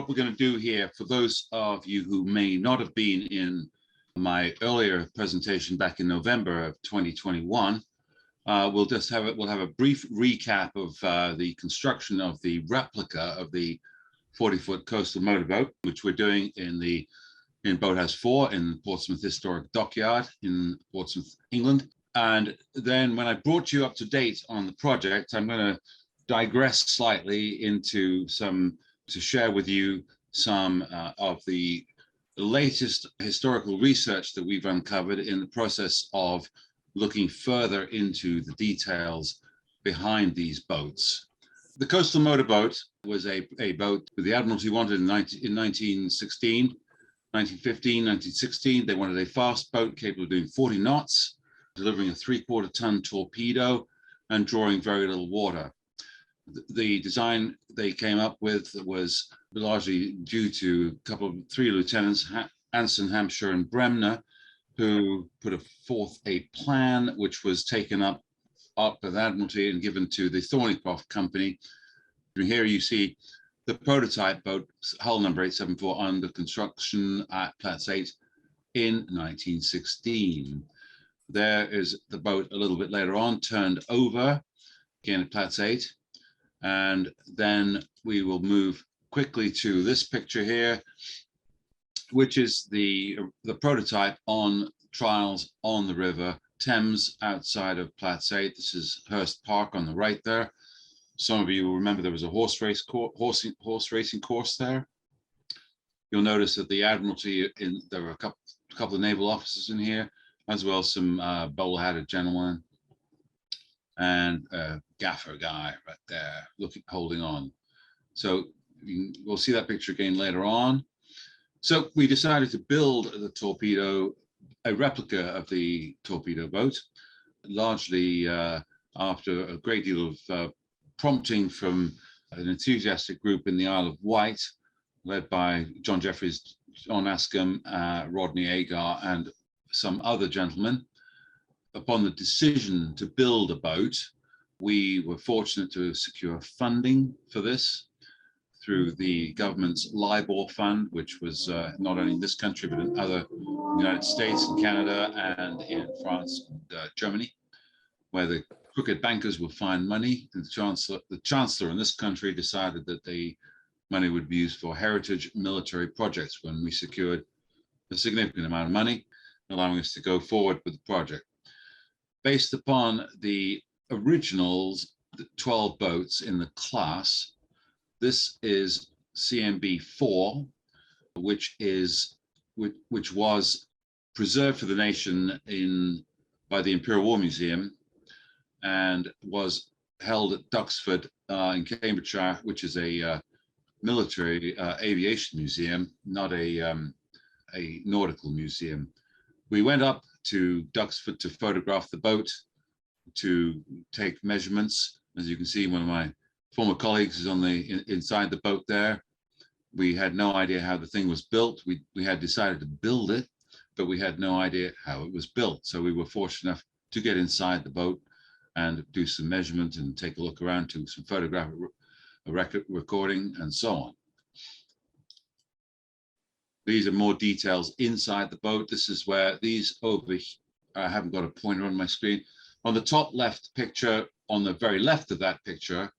what we're going to do here, for those of you who may not have been in my earlier presentation back in November of 2021, we'll have a brief recap of the construction of the replica of the 40-foot coastal motorboat, which we're doing in Boathouse 4 in Portsmouth Historic Dockyard in Portsmouth, England. And then when I brought you up to date on the project, I'm going to digress slightly to share with you some of the latest historical research that we've uncovered in the process of looking further into the details behind these boats. The coastal motorboat was a boat that the Admiralty wanted in 1916, 1915, 1916. They wanted a fast boat capable of doing 40 knots, delivering a 3/4 ton torpedo and drawing very little water. The design they came up with was largely due to three lieutenants, Anson, Hampshire, and Bremner, who put forth a plan which was taken up by the Admiralty and given to the Thornycroft company. Here you see the prototype boat, hull number 874, under construction at Platts 8 in 1916. There is the boat a little bit later on, turned over, again at Platts 8. And then we will move quickly to this picture here, which is the prototype on trials on the River Thames outside of Platts 8. This is Hurst Park on the right there. Some of you will remember there was a horse racing course there. You'll notice that the Admiralty, there were a couple of naval officers in here, as well as some bowler-hatted gentlemen and a gaffer guy right there holding on. So we'll see that picture again later on. So we decided to build the torpedo, a replica of the torpedo boat, largely after a great deal of prompting from an enthusiastic group in the Isle of Wight, led by John Jeffries, John Ascombe, Rodney Agar, and some other gentlemen. Upon the decision to build a boat, we were fortunate to secure funding for this through the government's LIBOR fund, which was not only in this country, but in other United States and Canada and in France and Germany, where the crooked bankers would find money. And the chancellor in this country decided that the money would be used for heritage military projects when we secured a significant amount of money, allowing us to go forward with the project. Based upon the originals, the 12 boats in the class, this is CMB 4, which was preserved for the nation by the Imperial War Museum and was held at Duxford in Cambridgeshire, which is a military aviation museum, not a nautical museum. We went up to Duxford to photograph the boat, to take measurements. As you can see, one of my former colleagues is inside the boat there. We had no idea how the thing was built. We had decided to build it, but we had no idea how it was built. So we were fortunate enough to get inside the boat and do some measurement and take a look around, to some photographic recording and so on. These are more details inside the boat. This is where these over, I haven't got a pointer on my screen. On the top left picture, on the very left of that picture,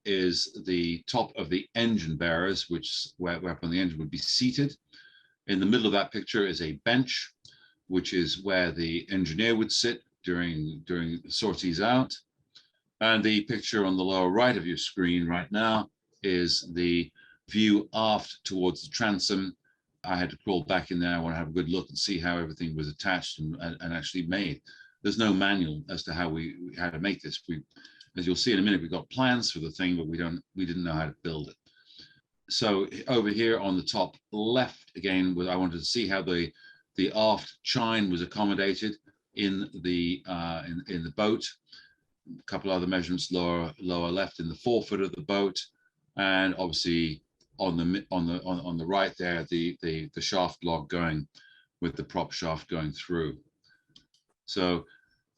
is the top of the engine bearers, whereupon the engine would be seated. In the middle of that picture is a bench, which is where the engineer would sit during sorties out. And the picture on the lower right of your screen right now is the view aft towards the transom. I had to crawl back in there. I want to have a good look and see how everything was attached and actually made. There's no manual as to how to make this. As you'll see in a minute, we've got plans for the thing, but we didn't know how to build it. So over here on the top left, again, I wanted to see how the aft chine was accommodated in the boat. A couple other measurements lower left in the forefoot of the boat, and obviously on the right there, the shaft log going with the prop shaft going through. So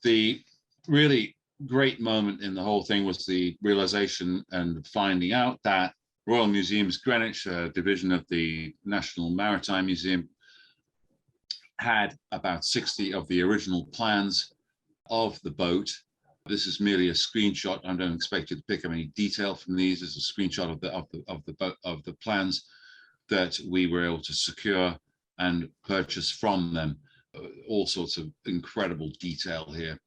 the really great moment in the whole thing was the realization and finding out that Royal Museums Greenwich, a division of the National Maritime Museum, had about 60 of the original plans of the boat. This is merely a screenshot. I don't expect you to pick up any detail from these. This is a screenshot of the plans that we were able to secure and purchase from them. All sorts of incredible detail here.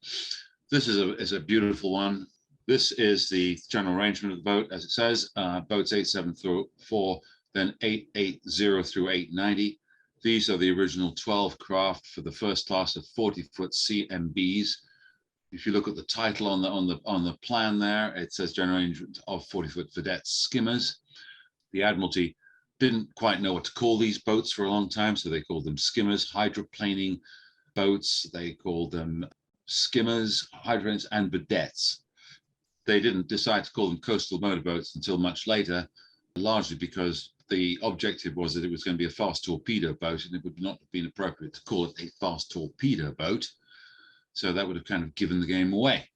This is a beautiful one. This is the general arrangement of the boat, as it says, boats 874, then 880 through 890. These are the original 12 craft for the first class of 40-foot CMBs. If you look at the title on the plan there, it says general arrangement of 40-foot vedette skimmers. The Admiralty didn't quite know what to call these boats for a long time, so they called them skimmers, hydroplaning boats. They called them skimmers, hydroplanes, and vedettes. They didn't decide to call them coastal motorboats until much later, largely because the objective was that it was going to be a fast torpedo boat, and it would not have been appropriate to call it a fast torpedo boat. So that would have kind of given the game away.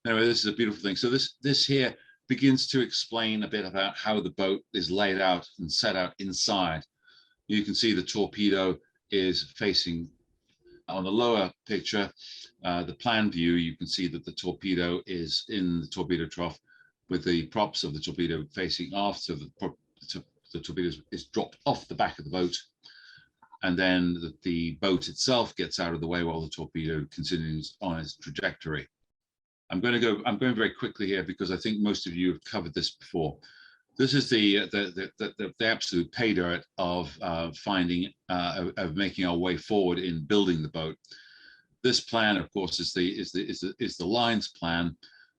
Anyway, this is a beautiful thing. So this here begins to explain a bit about how the boat is laid out and set out inside. You can see the torpedo is facing on the lower picture, the plan view. You can see that the torpedo is in the torpedo trough with the props of the torpedo facing aft. So the torpedo is dropped off the back of the boat, and then the boat itself gets out of the way while the torpedo continues on its trajectory. I'm going very quickly here because I think most of you have covered this before. This is the absolute pay dirt of making our way forward in building the boat. This plan, of course, is the lines plan,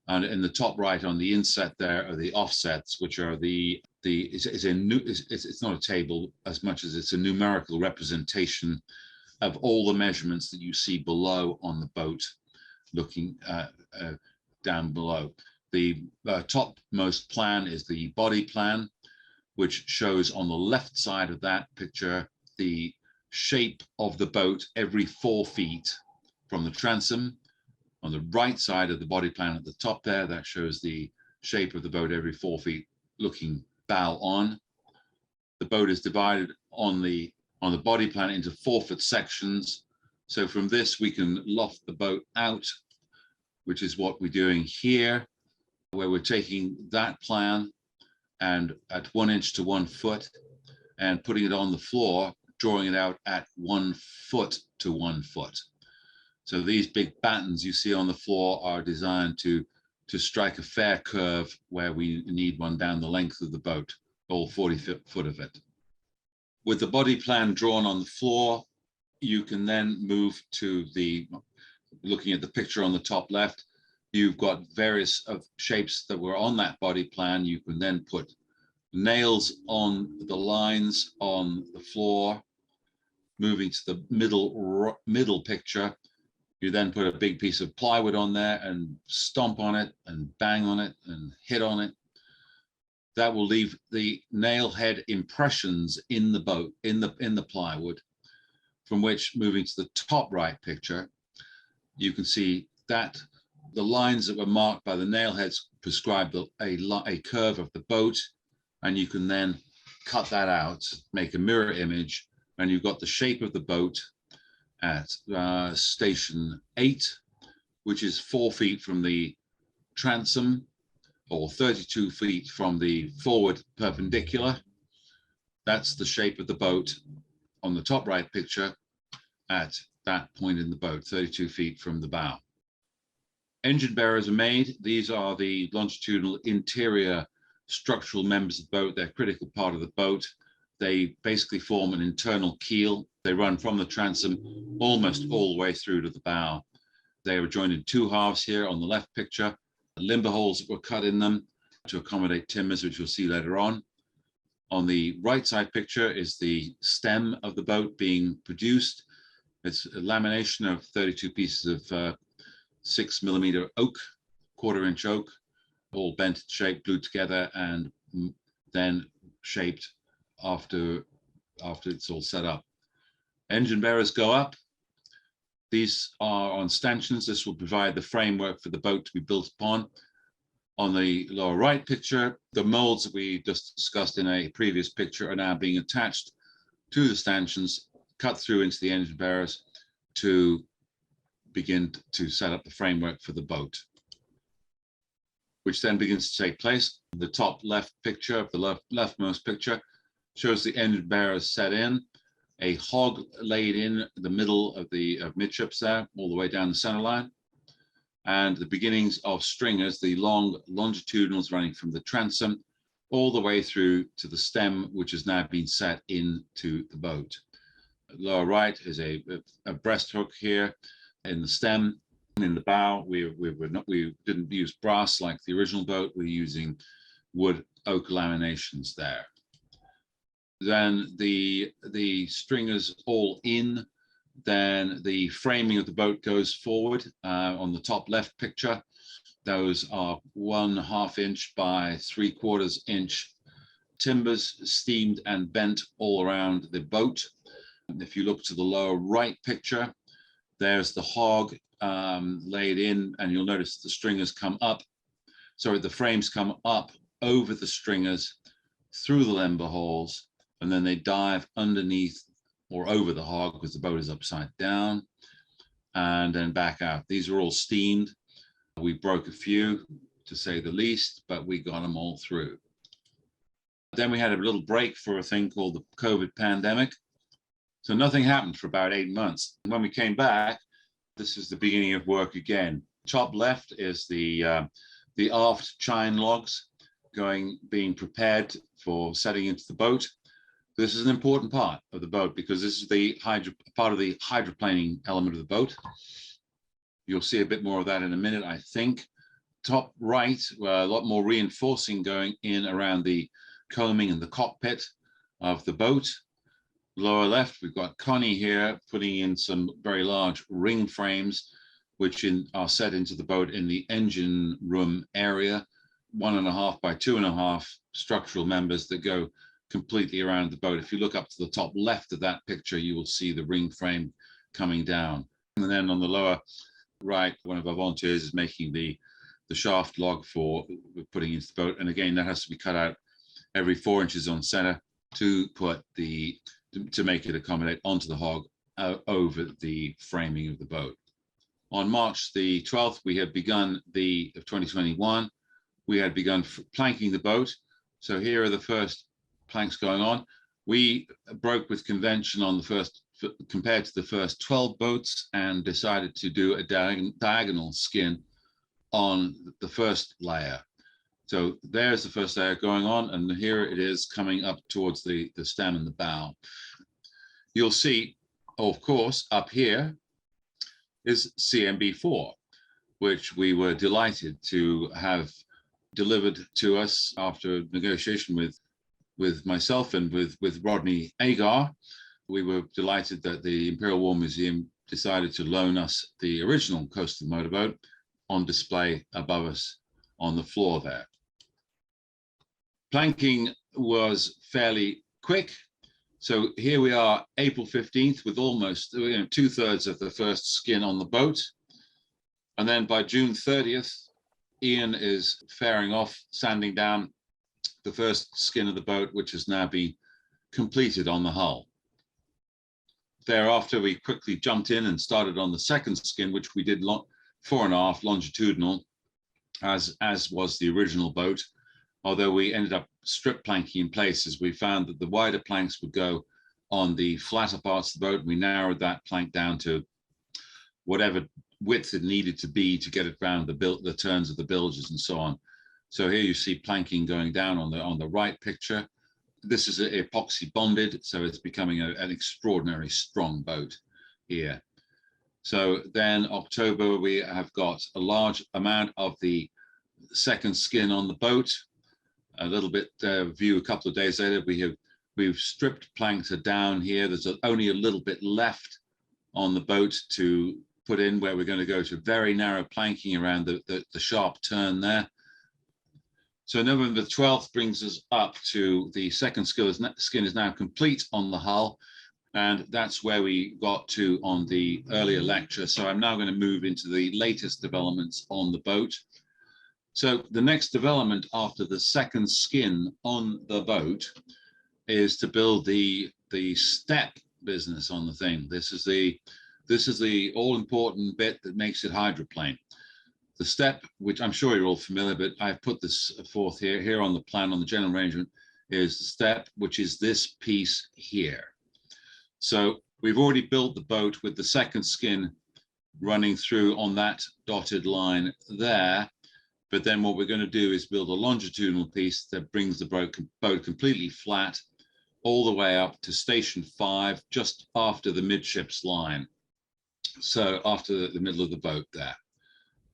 and in the top right on the inset there are the offsets, which are it's not a table as much as it's a numerical representation of all the measurements that you see below on the boat, looking down below. The topmost plan is the body plan, which shows on the left side of that picture the shape of the boat every 4 feet from the transom. On the right side of the body plan at the top there, that shows the shape of the boat every 4 feet looking bow on. The boat is divided on the body plan into 4-foot sections. So from this, we can loft the boat out, which is what we're doing here, where we're taking that plan and at 1 inch to 1 foot and putting it on the floor, drawing it out at 1 foot to 1 foot. So these big battens you see on the floor are designed to strike a fair curve where we need one down the length of the boat, all 40 foot of it. With the body plan drawn on the floor, you can then move to looking at the picture on the top left, you've got various shapes that were on that body plan. You can then put nails on the lines on the floor. Moving to the middle picture, you then put a big piece of plywood on there and stomp on it and bang on it and hit on it. That will leave the nail head impressions in the boat, in the plywood, from which, moving to the top right picture, you can see that the lines that were marked by the nail heads prescribe a curve of the boat, and you can then cut that out, make a mirror image, and you've got the shape of the boat at station 8, which is 4 feet from the transom, or 32 feet from the forward perpendicular. That's the shape of the boat on the top right picture at that point in the boat, 32 feet from the bow. Engine bearers are made. These are the longitudinal interior structural members of the boat. They're a critical part of the boat. They basically form an internal keel. They run from the transom almost all the way through to the bow. They are joined in 2 halves here on the left picture. Limber holes that were cut in them to accommodate timbers, which you'll see later on. On the right side picture is the stem of the boat being produced. It's a lamination of 32 pieces of 6mm oak, 1/4 inch oak, all bent, shaped, glued together, and then shaped after it's all set up. Engine bearers go up. These are on stanchions. This will provide the framework for the boat to be built upon. On the lower right picture, the molds that we just discussed in a previous picture are now being attached to the stanchions, cut through into the engine bearers to begin to set up the framework for the boat, which then begins to take place. The top left picture, the leftmost picture, shows the engine bearers set in, a hog laid in the middle of the midships there, all the way down the center line, and the beginnings of stringers, the long longitudinals running from the transom all the way through to the stem, which has now been set into the boat. Lower right is a breast hook here in the stem. In the bow, we didn't use brass like the original boat. We're using wood oak laminations there. Then the stringers all in. Then the framing of the boat goes forward on the top left picture. Those are 1/2 inch by 3/4 inch timbers steamed and bent all around the boat. And if you look to the lower right picture, there's the hog laid in, and you'll notice the stringers come up. Sorry, the frames come up over the stringers through the limber holes, and then they dive underneath or over the hog because the boat is upside down, and then back out. These are all steamed. We broke a few, to say the least, but we got them all through. Then we had a little break for a thing called the COVID pandemic. So nothing happened for about 8 months. When we came back, this is the beginning of work again. Top left is the aft chine logs being prepared for setting into the boat. This is an important part of the boat because this is the part of the hydroplaning element of the boat. You'll see a bit more of that in a minute, I think. Top right, a lot more reinforcing going in around the combing and the cockpit of the boat. Lower left, we've got Connie here putting in some very large ring frames, which are set into the boat in the engine room area, 1.5 by 2.5 structural members that go completely around the boat. If you look up to the top left of that picture, you will see the ring frame coming down. And then on the lower right, one of our volunteers is making the shaft log for putting into the boat. And again, that has to be cut out every 4 inches on center to make it accommodate onto the hog over the framing of the boat. On March the 12th, we had begun of 2021, we had begun planking the boat. So here are the first planks going on. We broke with convention on the first, compared to the first 12 boats, and decided to do a diagonal skin on the first layer. So there's the first layer going on, and here it is coming up towards the stem and the bow. You'll see, of course, up here is CMB4, which we were delighted to have delivered to us after negotiation with myself and with Rodney Agar. We were delighted that the Imperial War Museum decided to loan us the original coastal motorboat on display above us on the floor there. Planking was fairly quick. So here we are, April 15th, with almost 2/3 of the first skin on the boat. And then by June 30th, Ian is fairing off, sanding down the first skin of the boat, which has now been completed on the hull. Thereafter, we quickly jumped in and started on the second skin, which we did 4.5 longitudinal, as was the original boat. Although we ended up strip planking in places, we found that the wider planks would go on the flatter parts of the boat. We narrowed that plank down to whatever width it needed to be to get it around the turns of the bilges and so on. So here you see planking going down on the right picture. This is epoxy bonded, so it's becoming an extraordinarily strong boat here. So then October, we have got a large amount of the second skin on the boat. A little bit view a couple of days later, we've stripped planks down here. There's only a little bit left on the boat to put in, where we're going to go to very narrow planking around the sharp turn there. So November 12th brings us up to the second skin is now complete on the hull, and that's where we got to on the earlier lecture. So I'm now going to move into the latest developments on the boat. So the next development after the second skin on the boat is to build the step business on the thing. This is the all important bit that makes it hydroplane. The step, which I'm sure you're all familiar, but I've put this forth here on the plan on the general arrangement, is the step, which is this piece here. So we've already built the boat with the second skin running through on that dotted line there. But then what we're going to do is build a longitudinal piece that brings the boat completely flat all the way up to station 5, just after the midships line. So after the middle of the boat there.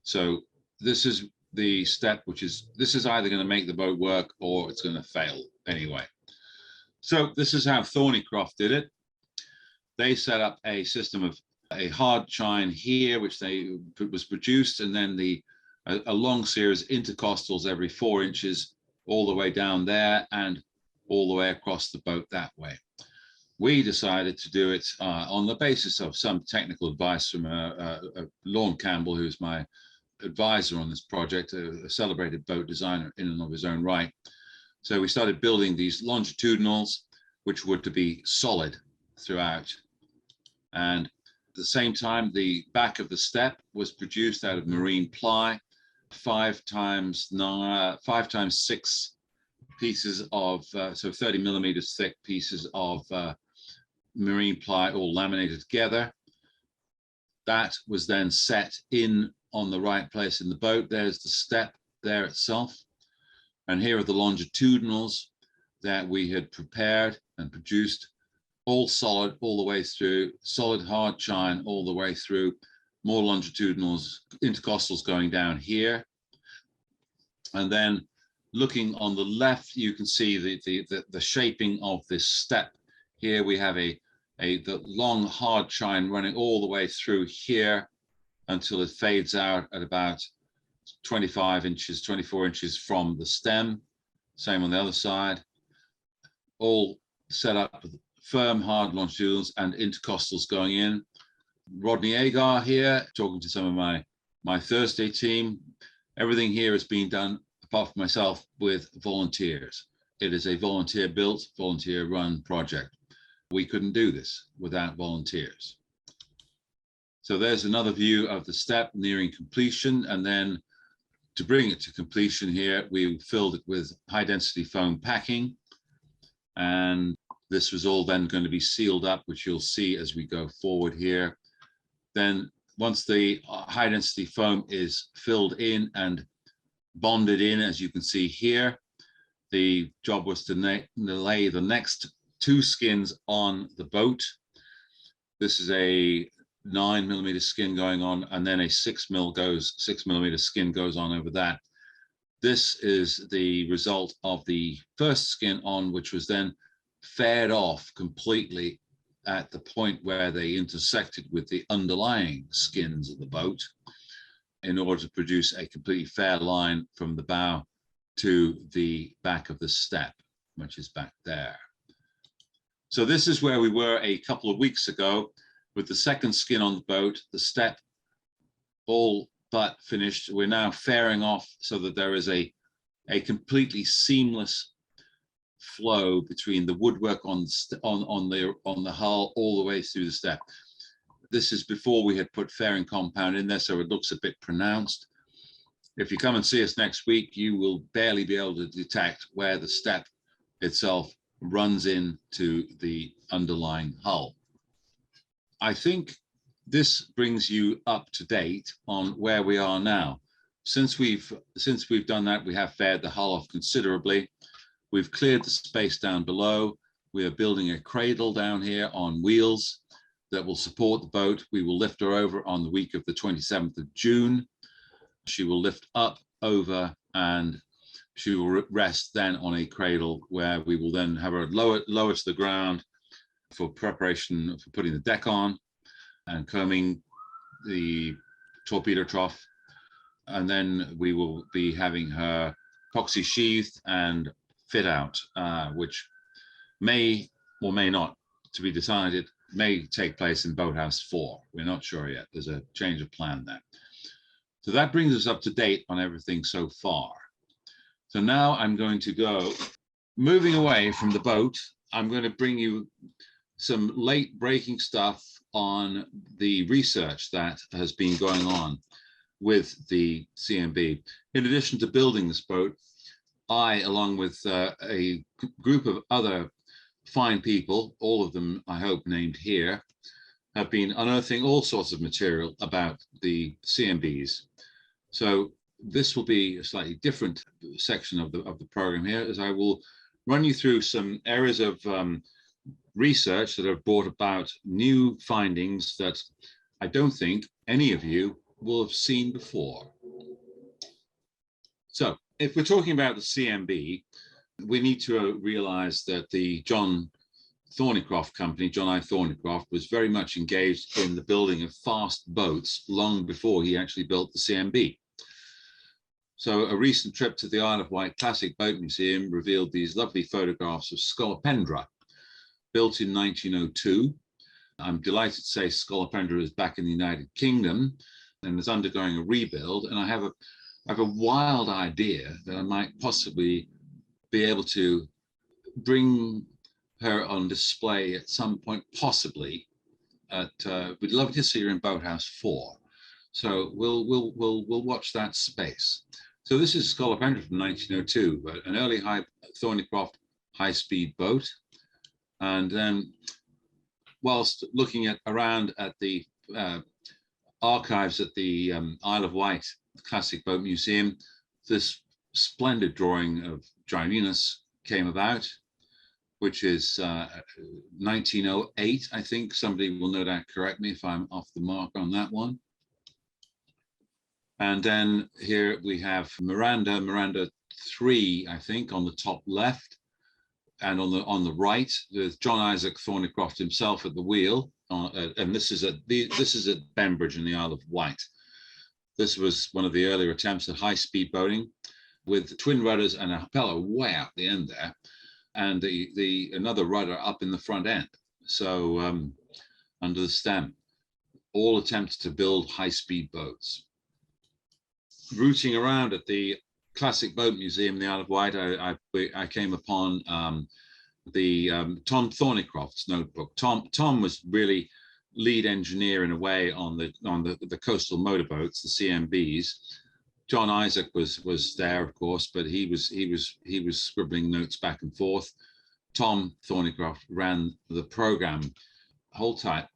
So this is the step, this is either going to make the boat work or it's going to fail anyway. So this is how Thornycroft did it. They set up a system of a hard chine here, which was produced, and then a long series of intercostals every 4 inches all the way down there and all the way across the boat that way. We decided to do it on the basis of some technical advice from Lorne Campbell, who's my advisor on this project, a celebrated boat designer in and of his own right. So we started building these longitudinals, which were to be solid throughout. And at the same time, the back of the step was produced out of marine ply, 5 times 6 pieces of, so 30 millimeters thick pieces of marine ply all laminated together. That was then set in on the right place in the boat. There's the step there itself. And here are the longitudinals that we had prepared and produced, all solid all the way through, solid hard chine all the way through, more longitudinals, intercostals going down here. And then looking on the left, you can see the shaping of this step. Here we have the long hard chine running all the way through here until it fades out at about 25 inches, 24 inches from the stem. Same on the other side. All set up with firm, hard longitudinals and intercostals going in. Rodney Agar here, talking to some of my Thursday team. Everything here is being done, apart from myself, with volunteers. It is a volunteer-built, volunteer-run project. We couldn't do this without volunteers. So there's another view of the step nearing completion. And then to bring it to completion here, we filled it with high-density foam packing. And this was all then going to be sealed up, which you'll see as we go forward here. Then once the high-density foam is filled in and bonded in, as you can see here, the job was to lay the next 2 skins on the boat. This is a 9 millimeter skin going on, and then a 6 millimeter skin goes on over that. This is the result of the first skin on, which was then faired off completely at the point where they intersected with the underlying skins of the boat in order to produce a completely fair line from the bow to the back of the step, which is back there. So this is where we were a couple of weeks ago with the second skin on the boat, the step all but finished. We're now fairing off so that there is a completely seamless flow between the woodwork on the hull all the way through the step. This is before we had put fairing compound in there, so it looks a bit pronounced. If you come and see us next week, you will barely be able to detect where the step itself runs into the underlying hull. I think this brings you up to date on where we are now. Since we've done that, we have faired the hull off considerably. We've cleared the space down below. We are building a cradle down here on wheels that will support the boat. We will lift her over on the week of the 27th of June. She will lift up over and she will rest then on a cradle where we will then have her lower to the ground for preparation for putting the deck on and combing the torpedo trough. And then we will be having her epoxy sheathed and fit out, which may or may not, to be decided, may take place in Boathouse 4. We're not sure yet. There's a change of plan there. So that brings us up to date on everything so far. So now I'm going to go, moving away from the boat, I'm going to bring you some late breaking stuff on the research that has been going on with the CMB. In addition to building this boat, I, along with a group of other fine people, all of them I hope named here, have been unearthing all sorts of material about the CMBs. So this will be a slightly different section of the program here, as I will run you through some areas of research that have brought about new findings that I don't think any of you will have seen before. So if we're talking about the CMB, we need to realize that the John Thornycroft company, John I. Thornycroft, was very much engaged in the building of fast boats long before he actually built the CMB. So a recent trip to the Isle of Wight Classic Boat Museum revealed these lovely photographs of Scolopendra, built in 1902. I'm delighted to say Scolopendra is back in the United Kingdom and is undergoing a rebuild. And I have a wild idea that I might possibly be able to bring her on display at some point, possibly. We'd love to see her in Boathouse 4. So we'll watch that space. So this is Scolopendra from 1902, an early Thornycroft high-speed boat. And then, whilst looking around at the archives at the Isle of Wight Classic Boat Museum, this splendid drawing of Gyrinus came about, which is 1908, I think. Somebody will no doubt correct me if I'm off the mark on that one. And then here we have Miranda 3, I think, on the top left. And on the right, there's John Isaac Thornycroft himself at the wheel. And this is at Bembridge in the Isle of Wight. This was one of the earlier attempts at high-speed boating with twin rudders and a propeller way out the end there, and another rudder up in the front end. So under the stem, all attempts to build high-speed boats. Rooting around at the Classic Boat Museum in the Isle of Wight, I came upon Tom Thornycroft's notebook. Tom was really lead engineer in a way on the coastal motorboats, the CMBs. John Isaac was there, of course, but he was scribbling notes back and forth. Tom Thornycroft ran the program. Hold tight.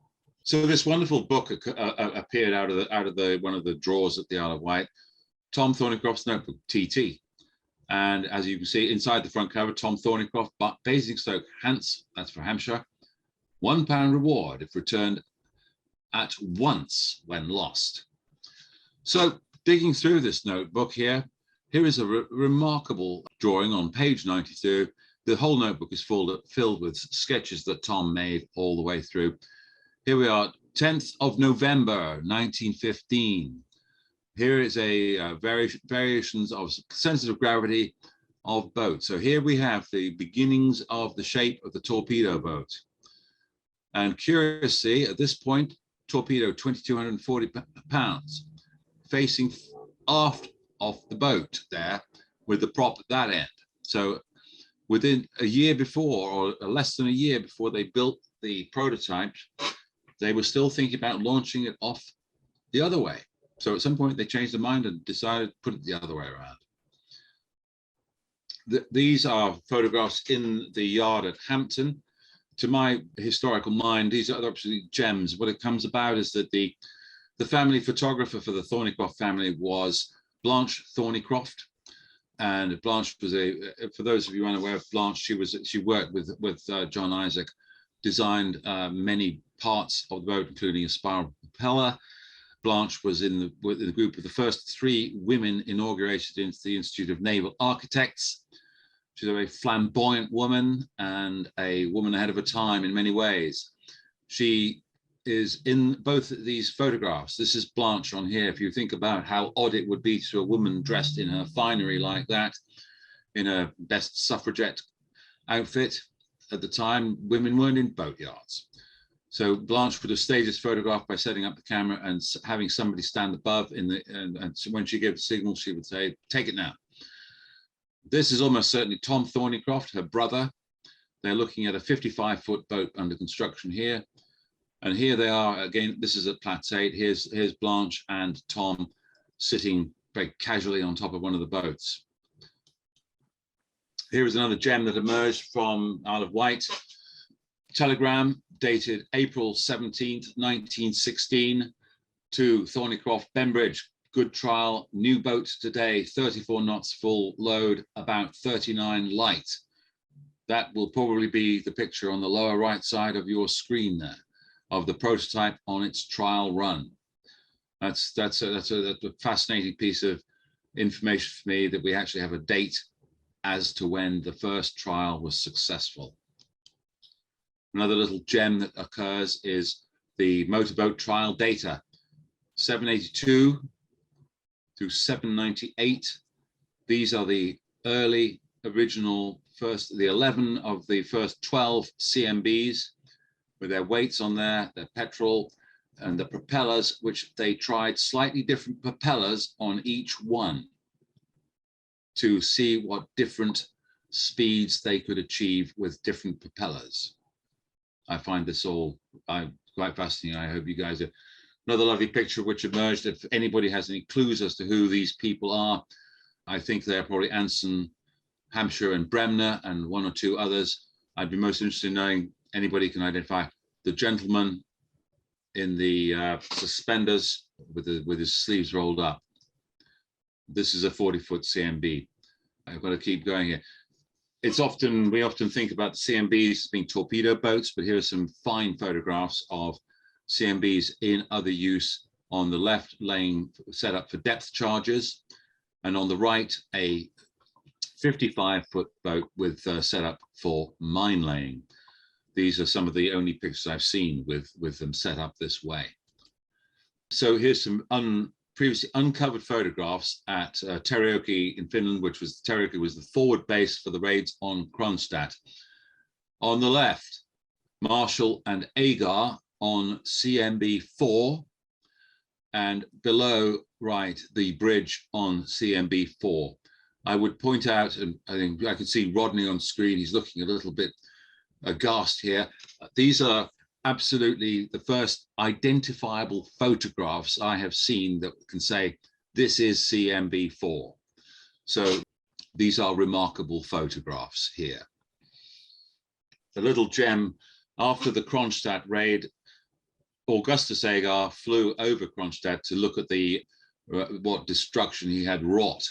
So this wonderful book appeared out of one of the drawers at the Isle of Wight. Tom Thornycroft's notebook, TT. And as you can see inside the front cover, Tom Thornycroft, Basingstoke, Hants, that's for Hampshire, £1 reward if returned at once when lost. So digging through this notebook here is a remarkable drawing on page 92. The whole notebook is filled with sketches that Tom made all the way through. Here we are, 10th of November, 1915. Here is a variations of centers of gravity of boats. So here we have the beginnings of the shape of the torpedo boat. And curiously, at this point, torpedo 2,240 pounds, facing aft of the boat there with the prop at that end. So within a year before, or less than a year before they built the prototype, they were still thinking about launching it off the other way. So at some point they changed their mind and decided to put it the other way around. These are photographs in the yard at Hampton. To my historical mind, these are absolutely gems. What it comes about is that the family photographer for the Thornycroft family was Blanche Thornycroft. And Blanche was for those of you unaware of Blanche, she worked with John Isaac, designed many parts of the boat, including a spiral propeller. Blanche was in the group of the first 3 women inaugurated into the Institute of Naval Architects. She's a very flamboyant woman and a woman ahead of her time in many ways. She is in both of these photographs. This is Blanche on here. If you think about how odd it would be to a woman dressed in her finery like that, in a best suffragette outfit. At the time, women weren't in boatyards. So Blanche would have staged this photograph by setting up the camera and having somebody stand above and so when she gave the signal, she would say, "Take it now." This is almost certainly Tom Thornycroft, her brother. They're looking at a 55-foot boat under construction here. And here they are again. This is at Platts 8. Here's Blanche and Tom sitting very casually on top of one of the boats. Here is another gem that emerged from Isle of Wight. Telegram dated April 17th, 1916 to Thornycroft, Bembridge. Good trial, new boat today, 34 knots full load, about 39 light. That will probably be the picture on the lower right side of your screen there, of the prototype on its trial run. That's a fascinating piece of information for me, that we actually have a date as to when the first trial was successful. Another little gem that occurs is the motorboat trial data, 782 through 798. These are the early original the 11 of the first 12 CMBs with their weights on there, their petrol, and the propellers, which they tried slightly different propellers on each one to see what different speeds they could achieve with different propellers. I find this all quite fascinating. I hope you guys have. Another lovely picture which emerged. If anybody has any clues as to who these people are, I think they're probably Anson, Hampshire and Bremner and one or two others. I'd be most interested in knowing anybody can identify the gentleman in the suspenders with his sleeves rolled up. This is a 40-foot CMB. I've got to keep going here. We often think about the CMBs as being torpedo boats, but here are some fine photographs of CMBs in other use. On the left, laying set up for depth charges, and on the right, a 55-foot boat with setup for mine laying. These are some of the only pictures I've seen with them set up this way. So here's some previously uncovered photographs at Terioki in Finland, Terioki was the forward base for the raids on Cronstadt. On the left, Marshall and Agar on CMB 4, and below right, the bridge on CMB 4. I would point out, and I think I can see Rodney on screen, he's looking a little bit aghast here. These are absolutely the first identifiable photographs I have seen that can say this is CMB 4. So these are remarkable photographs here. A little gem, after the Cronstadt raid, Augustus Agar flew over Cronstadt to look at what destruction he had wrought.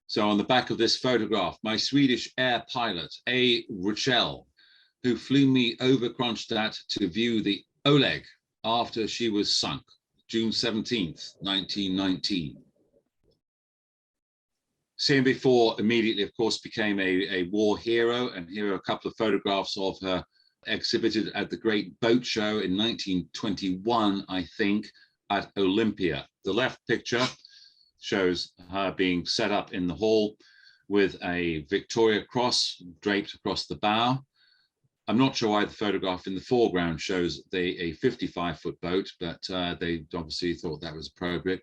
So on the back of this photograph, my Swedish air pilot, A. Rochelle, who flew me over Cronstadt to view the Oleg after she was sunk, June 17th, 1919. CMB-4 immediately, of course, became a war hero, and here are a couple of photographs of her exhibited at the Great Boat Show in 1921, I think, at Olympia. The left picture shows her being set up in the hall with a Victoria Cross draped across the bow. I'm not sure why the photograph in the foreground shows a 55-foot boat, but they obviously thought that was appropriate.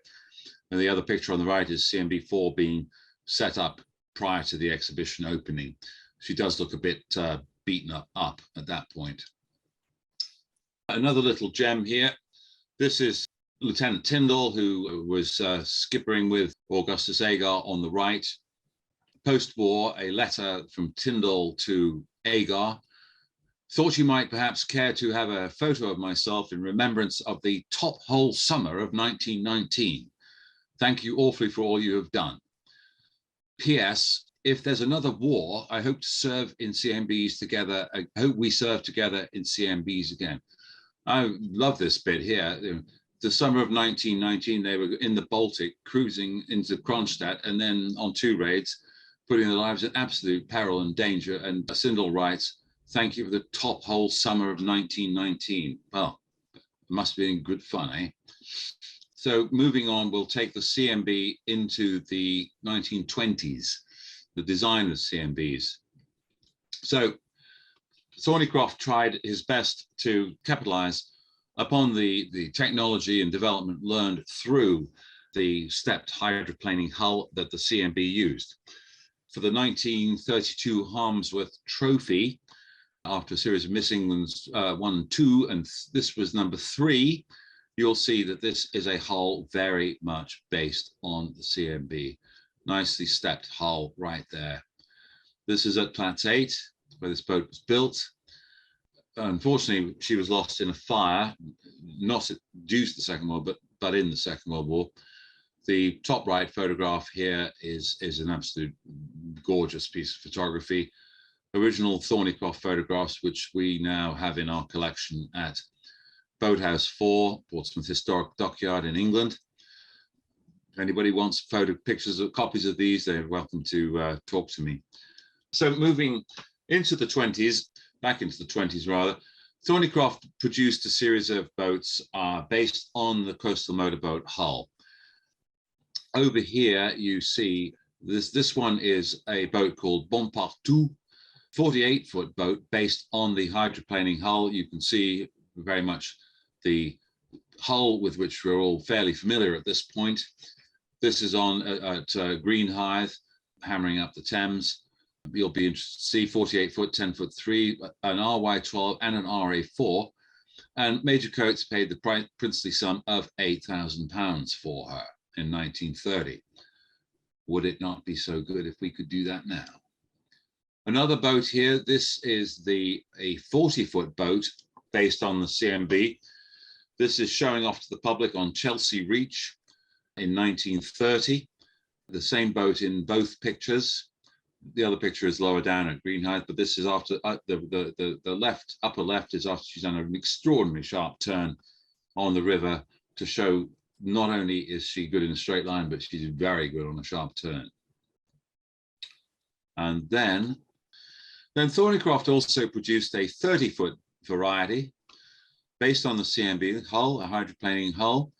And the other picture on the right is CMB-4 being set up prior to the exhibition opening. She does look a bit beaten up at that point. Another little gem here. This is Lieutenant Tyndall, who was skippering with Augustus Agar on the right. Post-war, a letter from Tyndall to Agar. Thought you might perhaps care to have a photo of myself in remembrance of the top hole summer of 1919. Thank you awfully for all you have done. P.S. If there's another war, I hope to serve in CMBs together. I hope we serve together in CMBs again. I love this bit here. The summer of 1919, they were in the Baltic, cruising into Cronstadt, and then on 2 raids, putting their lives in absolute peril and danger. And Tyndall writes, "Thank you for the top hole summer of 1919. Well, it must have been good fun, eh? So moving on, we'll take the CMB into the 1920s, the design of CMBs. So Thornycroft tried his best to capitalize upon the technology and development learned through the stepped hydroplaning hull that the CMB used. For the 1932 Harmsworth Trophy, after a series of missing ones, 1, 2, and this was number 3, you'll see that this is a hull very much based on the CMB. Nicely stepped hull right there. This is at Platts 8, where this boat was built. Unfortunately, she was lost in a fire, not due to the Second World War, but in the Second World War. The top right photograph here is an absolute gorgeous piece of photography. Original Thornycroft photographs, which we now have in our collection at Boathouse 4, Portsmouth Historic Dockyard in England. If anybody wants pictures or copies of these, they're welcome to talk to me. So moving into the 20s, back into the 20s rather, Thornycroft produced a series of boats based on the coastal motorboat hull. Over here, you see this one is a boat called Bonpartout, 48-foot boat based on the hydroplaning hull. You can see very much the hull with which we're all fairly familiar at this point. This is on at Greenhithe, hammering up the Thames. You'll be interested to see 48-foot, 10-foot 3, an RY12 and an RA4. And Major Coates paid the princely sum of £8,000 for her in 1930. Would it not be so good if we could do that now? Another boat here, this is a 40-foot boat based on the CMB. This is showing off to the public on Chelsea Reach in 1930. The same boat in both pictures. The other picture is lower down at Greenhithe, but this is after the upper left is after she's done an extraordinarily sharp turn on the river to show not only is she good in a straight line, but she's very good on a sharp turn. And then Thornycroft also produced a 30-foot variety based on the CMB hull, a hydroplaning hull.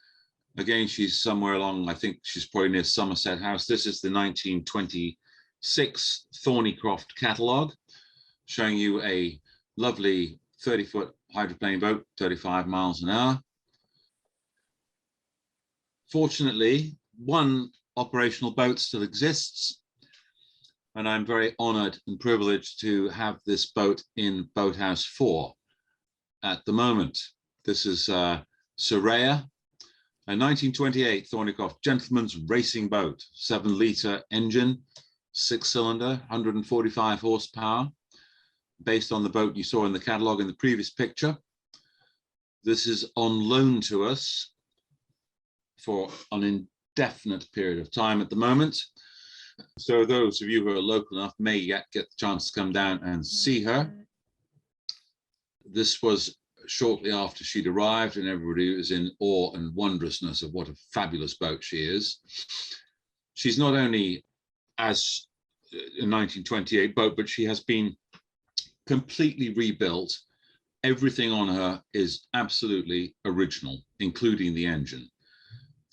Again, she's somewhere along, I think she's probably near Somerset House. This is the 1926 Thornycroft catalogue, showing you a lovely 30-foot hydroplaning boat, 35 miles an hour. Fortunately, one operational boat still exists, and I'm very honored and privileged to have this boat in Boathouse 4 at the moment. This is Sera, a 1928 Thornycroft gentleman's racing boat, 7-litre engine, 6-cylinder, 145 horsepower, based on the boat you saw in the catalogue in the previous picture. This is on loan to us for an indefinite period of time at the moment. So those of you who are local enough may yet get the chance to come down and see her. This was shortly after she'd arrived, and everybody was in awe and wondrousness of what a fabulous boat she is. She's not only as a 1928 boat, but she has been completely rebuilt. Everything on her is absolutely original, including the engine.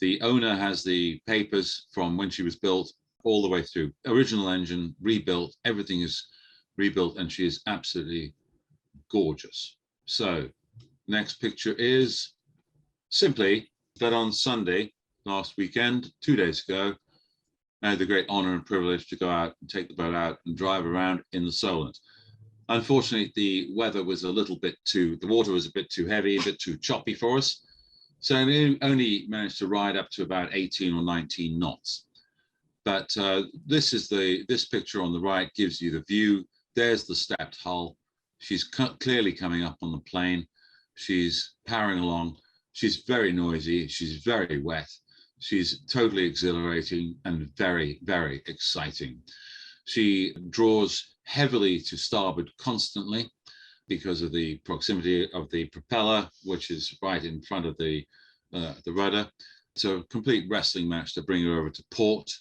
The owner has the papers from when she was built all the way through. Original engine, rebuilt, everything is rebuilt, and she is absolutely gorgeous. So next picture is simply that on Sunday, last weekend, 2 days ago, I had the great honor and privilege to go out and take the boat out and drive around in the Solent. Unfortunately, the weather was a little bit the water was a bit too heavy, a bit too choppy for us. So I only managed to ride up to about 18 or 19 knots. But this picture on the right gives you the view. There's the stepped hull. She's clearly coming up on the plane. She's powering along. She's very noisy. She's very wet. She's totally exhilarating and very, very exciting. She draws heavily to starboard constantly because of the proximity of the propeller, which is right in front of the rudder. It's a complete wrestling match to bring her over to port,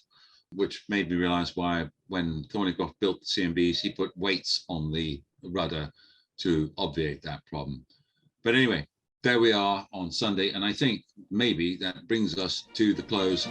which made me realize why when Thornycroft built the CMBs, he put weights on the rudder to obviate that problem. But anyway, there we are on Sunday, and I think maybe that brings us to the close